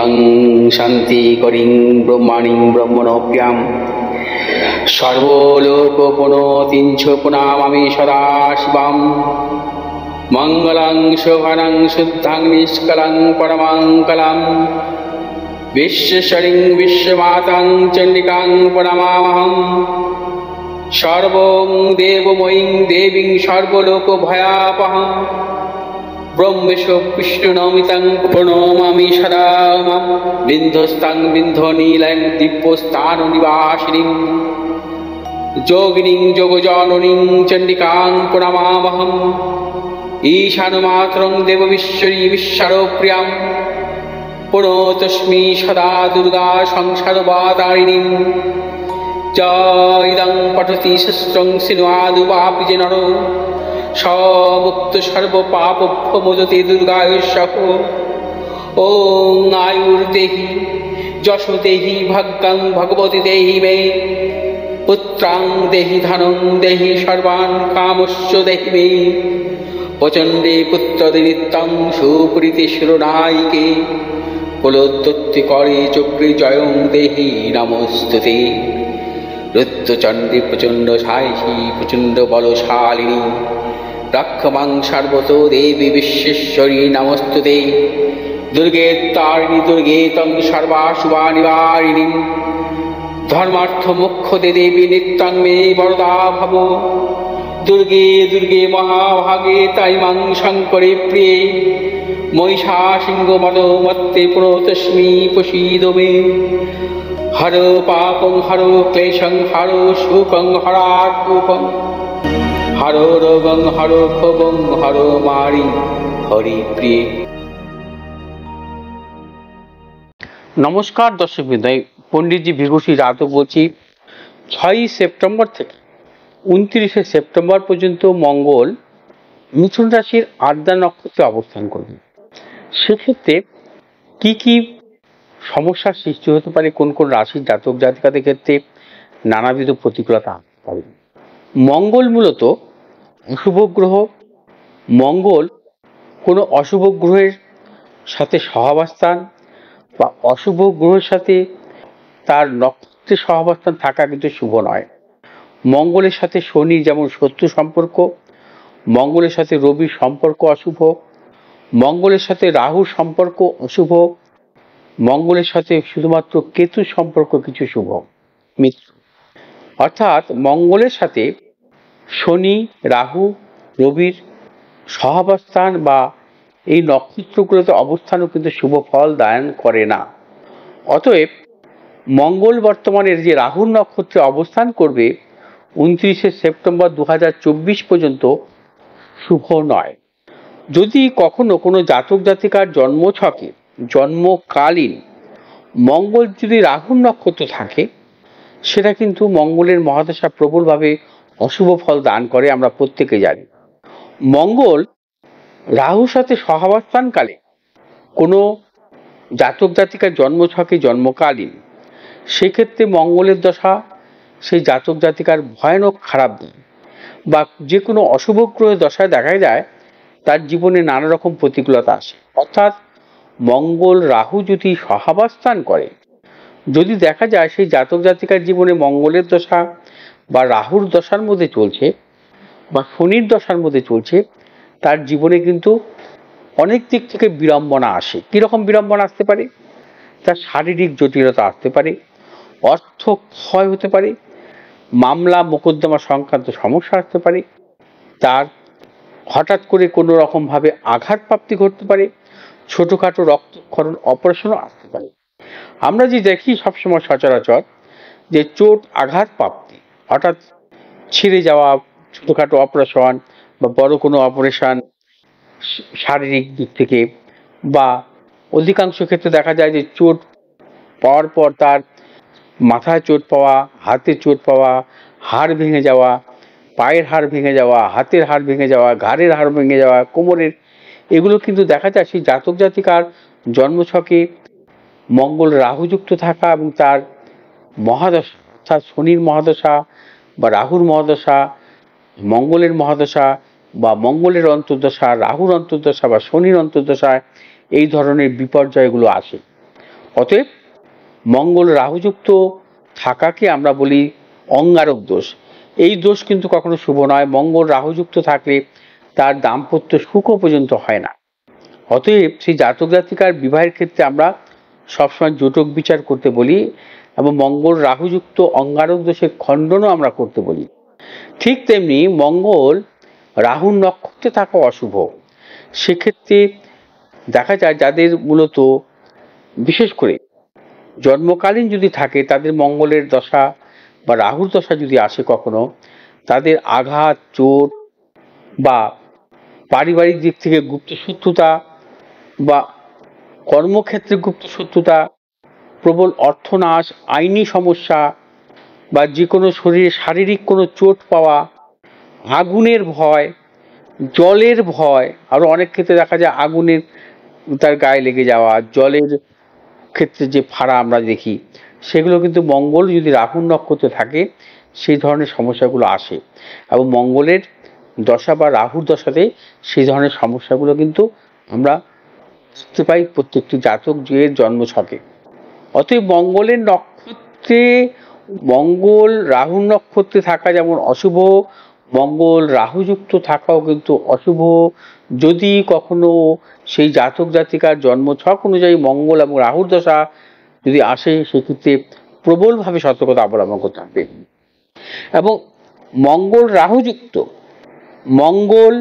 শিবং শান্তি করিং ব্রহ্মাণিং ব্রহ্মণোপ্যাম সর্বলোকপুনতিঞ্চ প্রণামামি সদা শিবম মঙ্গলং শোভনং শুদ্ধং নিষ্কলং পরমঙ্গলম বিশ্বশ্বরিং বিশ্বমাতাং চণ্ডিকাং প্রণমামহম সর্বং দেবময়ীং দেবীং সর্বলোকভয়াপহম ব্রহ্মেশ বিষ্ণুনমিতং প্রণমামি সদা মাম বিন্ধস্তাং বিন্ধনীলং দিব্যস্থাননিবাসিনীং যোগিনীং যোগজননীং চণ্ডিকাং প্রণমামহম ঈশানমাতরং দেববিশ্বরী বিশ্বরপ্রিয়াং প্রণতস্মি সদা দুর্গা সংসারবাতারিণীং ইদং পঠতি শস্ত্রং সিনুয়াদুপাপি যে নর সমুক্ত সর্বপাপভ্যো মোদতে দুর্গায়ুঃসহ ওং আয়ুর্দেহি যশো দেহি ভাগ্যং ভগবতী দেহি মে পুত্রাং দেহি ধনং দেহি সর্বান কামস্য দেহি মে প্রচণ্ডে পুত্রদে নিত্যং সুপ্রীতি শিরোনায়িকে কুলোদ্যুক্তি করে চক্রে জয়ং দেহি নমস্তুতে রুদ্রচণ্ডী প্রচণ্ড সাহসী প্রচণ্ড বলশালিনী রক্ষমাং সর্বতো দেবী বিশ্বেশ্বরী নমস্তুতে দুর্গে তারিণী দুর্গে তং সর্বাশুভা নিবারিণী ধর্মার্থ মোক্ষদে দেবী নিত্যং মে বরদা ভব দুর্গে দুর্গে মহাভাগে তাই মাং শঙ্করে প্রিয়ে মহিষা সিংহ মদমত্তে প্রণতস্মি প্রসীদ মে হর পাপং হর ক্লেশং হর শোকং হরাকুপং হর রোগং হর ক্ষোভং হর মারি হরি প্রিয়ে। নমস্কার দর্শক বৃন্দ, পণ্ডিতজি ভিঘুষী রাতও বলছি। 6ই সেপ্টেম্বর থেকে 29শে সেপ্টেম্বর পর্যন্ত মঙ্গল মিথুন রাশির আদ্রা নক্ষত্রে অবস্থান করবে। সেক্ষেত্রে কি কি সমস্যার সৃষ্টি হতে পারে, কোন কোন রাশির জাতক জাতিকাদের ক্ষেত্রে নানাবিধ প্রতিকূলতা আসতে পারে। মঙ্গল মূলত অশুভ গ্রহ। মঙ্গল কোনো অশুভ গ্রহের সাথে সহাবস্থান বা অশুভ গ্রহের সাথে তার নক্ষত্রের সহাবস্থান থাকা কিন্তু শুভ নয়। মঙ্গলের সাথে শনি যেমন শত্রু সম্পর্ক, মঙ্গলের সাথে রবির সম্পর্ক অশুভ, মঙ্গলের সাথে রাহুর সম্পর্ক অশুভ, মঙ্গলের সাথে শুধুমাত্র কেতুর সম্পর্ক কিছু শুভ মিত্র। অর্থাৎ মঙ্গলের সাথে শনি, রাহু, রবির সহাবস্থান বা এই নক্ষত্রগুলোতে অবস্থানও কিন্তু শুভ ফল দান করে না। অতএব মঙ্গল বর্তমানের যে রাহুর নক্ষত্রে অবস্থান করবে 29শে সেপ্টেম্বর 2024 পর্যন্ত শুভ নয়। যদি কখনো কোনো জাতক জাতিকার জন্মছকে জন্মকালীন মঙ্গল যদি রাহুর নক্ষত্র থাকে, সেটা কিন্তু মঙ্গলের মহাদশা প্রবলভাবে অশুভ ফল দান করে, আমরা প্রত্যেকে জানি। মঙ্গল রাহুর সাথে সহাবস্থানকালে কোনো জাতক জাতিকার জন্মছকে জন্মকালীন, সেক্ষেত্রে মঙ্গলের দশা সেই জাতক জাতিকার ভয়ানক খারাপ দেয় বা যে কোনো অশুভ গ্রহের দশায় দেখা যায় তার জীবনে নানা রকম প্রতিকূলতা আসে। অর্থাৎ মঙ্গল রাহু যদি সহাবস্থান করে, যদি দেখা যায় সেই জাতক জাতিকার জীবনে মঙ্গলের দশা বা রাহুর দশার মধ্যে চলছে বা শনির দশার মধ্যে চলছে, তার জীবনে কিন্তু অনেক দিক থেকে বিড়ম্বনা আসে। কীরকম বিড়ম্বনা আসতে পারে? তার শারীরিক জটিলতা আসতে পারে, অর্থ ক্ষয় হতে পারে, মামলা মোকদ্দমা সংক্রান্ত সমস্যা আসতে পারে, তার হঠাৎ করে কোনো রকমভাবে আঘাতপ্রাপ্তি ঘটতে পারে, ছোটোখাটো রক্তক্ষরণ অপারেশনও আসতে পারে। আমরা যে দেখি সবসময় সচরাচর যে চোট আঘাত প্রাপ্তি, হঠাৎ ছিঁড়ে যাওয়া ছোটোখাটো অপারেশন বা বড় কোনো অপারেশন শারীরিক দিক থেকে, বা অধিকাংশ ক্ষেত্রে দেখা যায় যে চোট পাওয়ার পর তার মাথায় চোট পাওয়া, হাতে চোট পাওয়া, হাড় ভেঙে যাওয়া, পায়ের হাড় ভেঙে যাওয়া, হাতের হাড় ভেঙে যাওয়া, ঘাড়ের হাড় ভেঙে যাওয়া, কোমরের, এগুলো কিন্তু দেখা যায় সেই জাতক জাতিকার জন্মছকে মঙ্গল রাহুযুক্ত থাকা এবং তার মহাদশা অর্থাৎ শনির মহাদশা বা রাহুর মহাদশা, মঙ্গলের মহাদশা বা মঙ্গলের অন্তর্দশা, রাহুর অন্তর্দশা বা শনির অন্তর্দশায় এই ধরনের বিপর্যয়গুলো আসে। অতএব মঙ্গল রাহুযুক্ত থাকাকে আমরা বলি অঙ্গারক দোষ। এই দোষ কিন্তু কখনো শুভ নয়। মঙ্গল রাহুযুক্ত থাকলে তার দাম্পত্য সুখও পর্যন্ত হয় না। অতএব সেই জাতক জাতিকার বিবাহের ক্ষেত্রে আমরা সবসময় জোটক বিচার করতে বলি এবং মঙ্গল রাহুযুক্ত অঙ্গারক দোষের খণ্ডনও আমরা করতে বলি। ঠিক তেমনি মঙ্গল রাহুর নক্ষত্রে থাকা অশুভ। সেক্ষেত্রে দেখা যায় যাদের মূলত বিশেষ করে জন্মকালীন যদি থাকে, তাদের মঙ্গলের দশা বা রাহুর দশা যদি আসে কখনো, তাদের আঘাত, চোট বা পারিবারিক দিক থেকে গুপ্ত শত্রুতা বা কর্মক্ষেত্রে গুপ্ত শত্রুতা, প্রবল অর্থনাশ, আইনি সমস্যা বা যে কোনো শরীরে শারীরিক কোনো চোট পাওয়া, আগুনের ভয়, জলের ভয়, আরো অনেক ক্ষেত্রে দেখা যায় আগুনের তার গায়ে লেগে যাওয়া, জলের ক্ষেত্রে যে ফাড়া আমরা দেখি, সেগুলো কিন্তু মঙ্গল যদি রাহুর নক্ষত্রে থাকে সেই ধরনের সমস্যাগুলো আসে। এবং মঙ্গলের দশা বা রাহুর দশাতে সেই ধরনের সমস্যাগুলো কিন্তু আমরা দেখতে পাই প্রত্যেকটি জাতক এর জন্মছকে। অতএব মঙ্গলের নক্ষত্রে, মঙ্গল রাহুর নক্ষত্রে থাকা যেমন অশুভ, মঙ্গল রাহুযুক্ত থাকাও কিন্তু অশুভ। যদি কখনো সেই জাতক জাতিকার জন্মছক অনুযায়ী মঙ্গল এবং রাহুর দশা যদি আসে, সেক্ষেত্রে প্রবলভাবে সতর্কতা অবলম্বন করতে হবে। এবং মঙ্গল রাহুযুক্ত, মঙ্গল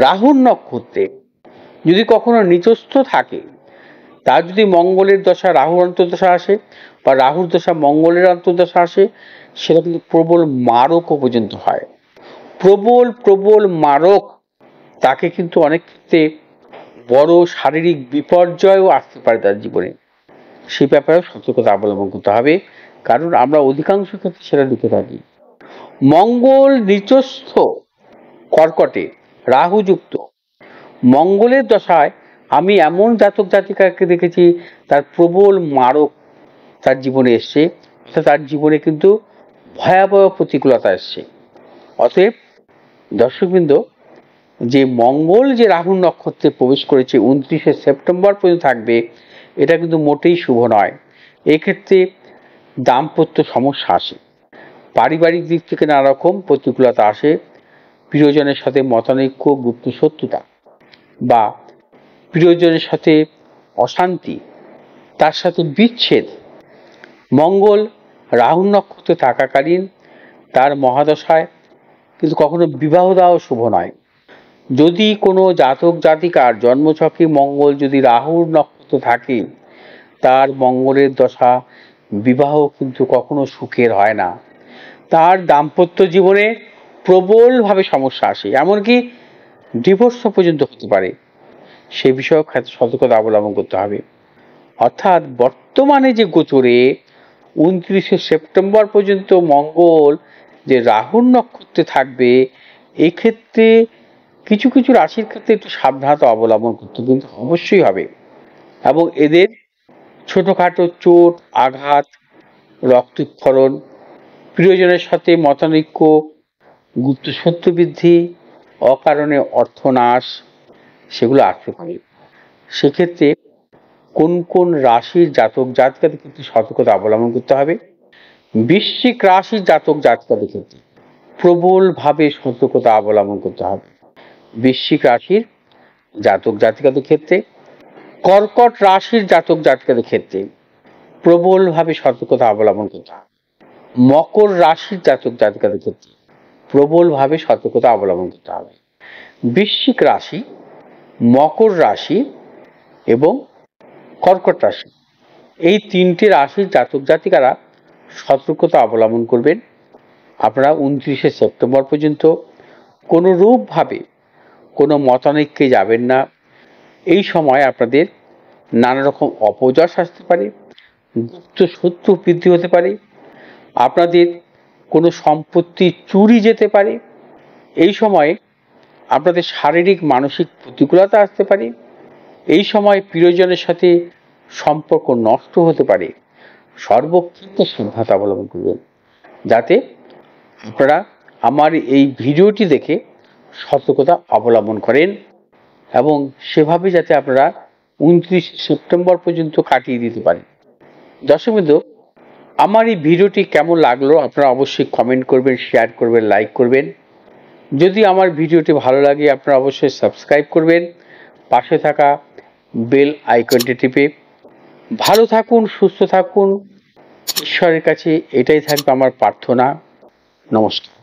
রাহুর নক্ষত্রে যদি কখনো নিচস্থ থাকে, তার যদি মঙ্গলের দশা রাহুর অন্তর্দশা আসে বা রাহুর দশা মঙ্গলের অন্তর্দশা আসে, সেটা কিন্তু প্রবল মারকও পর্যন্ত হয়। প্রবল প্রবল মারক, তাকে কিন্তু অনেক ক্ষেত্রে বড় শারীরিক বিপর্যয়ও আসতে পারে তার জীবনে। সেই ব্যাপারেও সতর্কতা অবলম্বন করতে হবে, কারণ আমরা অধিকাংশ ক্ষেত্রে সেটা লিখে থাকি। মঙ্গল নিচস্থ কর্কটে রাহুযুক্ত, মঙ্গলের দশায় আমি এমন জাতক জাতিকাকে দেখেছি তার প্রবল মারক তার জীবনে এসছে, তার জীবনে কিন্তু ভয়াবহ প্রতিকূলতা এসছে। অতএব দর্শকবৃন্দ, যে মঙ্গল যে রাহুর নক্ষত্রে প্রবেশ করেছে 29শে সেপ্টেম্বর পর্যন্ত থাকবে, এটা কিন্তু মোটেই শুভ নয়। এক্ষেত্রে দাম্পত্য সমস্যা আসে, পারিবারিক দিক থেকে নানা রকম প্রতিকূলতা আসে, প্রিয়জনের সাথে মতানৈক্য, গুপ্ত শত্রুতা বা প্রিয়জনের সাথে অশান্তি, তার সাথে বিচ্ছেদ। মঙ্গল রাহুর নক্ষত্রে থাকাকালীন তার মহাদশায় কিন্তু কখনো বিবাহ দেওয়া শুভ নয়। যদি কোনো জাতক জাতিকার জন্মছকে মঙ্গল যদি রাহুর নক্ষত্রে থাকে, তার মঙ্গলের দশা বিবাহ কিন্তু কখনো সুখের হয় না। তার দাম্পত্য জীবনে প্রবলভাবে সমস্যা আসে, এমনকি ডিভোর্স পর্যন্ত হতে পারে। সে বিষয়েও সতর্কতা অবলম্বন করতে হবে। অর্থাৎ বর্তমানে যে গোচরে 29শে সেপ্টেম্বর পর্যন্ত মঙ্গল যে রাহুর নক্ষত্রে থাকবে, এক্ষেত্রে কিছু কিছু রাশির ক্ষেত্রে একটু সাবধানতা অবলম্বন করতে কিন্তু অবশ্যই হবে। এবং এদের ছোটখাটো চোট, আঘাত, রক্তক্ষরণ, প্রিয়জনের সাথে মতানৈক্য, গুপ্ত শত্রু বৃদ্ধি, অকারণে অর্থনাশ, সেগুলো আসতে পারে। সেক্ষেত্রে কোন কোন রাশির জাতক জাতিকাদের ক্ষেত্রে সতর্কতা অবলম্বন করতে হবে? বৃশ্চিক রাশির জাতক জাতিকাদের ক্ষেত্রে প্রবলভাবে সতর্কতা অবলম্বন করতে হবে। বৃশ্চিক রাশির জাতক জাতিকাদের ক্ষেত্রে, কর্কট রাশির জাতক জাতিকাদের ক্ষেত্রে প্রবলভাবে সতর্কতা অবলম্বন করতে হবে। মকর রাশির জাতক জাতিকাদের ক্ষেত্রে প্রবলভাবে সতর্কতা অবলম্বন করতে হবে। বৃশ্চিক রাশি, মকর রাশি এবং কর্কট রাশি, এই তিনটি রাশির জাতক জাতিকারা সতর্কতা অবলম্বন করবেন। আপনারা 29শে সেপ্টেম্বর পর্যন্ত কোনো রূপভাবে কোনো মতানৈক্যে যাবেন না। এই সময় আপনাদের নানা রকম অপযশ আসতে পারে, গুপ্ত শত্রু বৃদ্ধি হতে পারে, আপনাদের কোনো সম্পত্তি চুরি যেতে পারে। এই সময়ে আপনাদের শারীরিক মানসিক প্রতিকূলতা আসতে পারে। এই সময় প্রিয়জনের সাথে সম্পর্ক নষ্ট হতে পারে। সর্বক্ষেত্রে সাবধানতা অবলম্বন করবেন, যাতে আপনারা আমার এই ভিডিওটি দেখে সতর্কতা অবলম্বন করেন এবং সেভাবে যাতে আপনারা 29 সেপ্টেম্বর পর্যন্ত কাটিয়ে দিতে পারে। দর্শকবৃন্দ, আমার এই ভিডিওটি কেমন লাগলো আপনারা অবশ্যই কমেন্ট করবেন, শেয়ার করবেন, লাইক করবেন। যদি আমার ভিডিওটি ভালো লাগে আপনারা অবশ্যই সাবস্ক্রাইব করবেন, পাশে থাকা বেল আইকনটি টিপে। ভালো থাকুন, সুস্থ থাকুন, ঈশ্বরের কাছে এটাই থাকবে আমার প্রার্থনা। নমস্কার।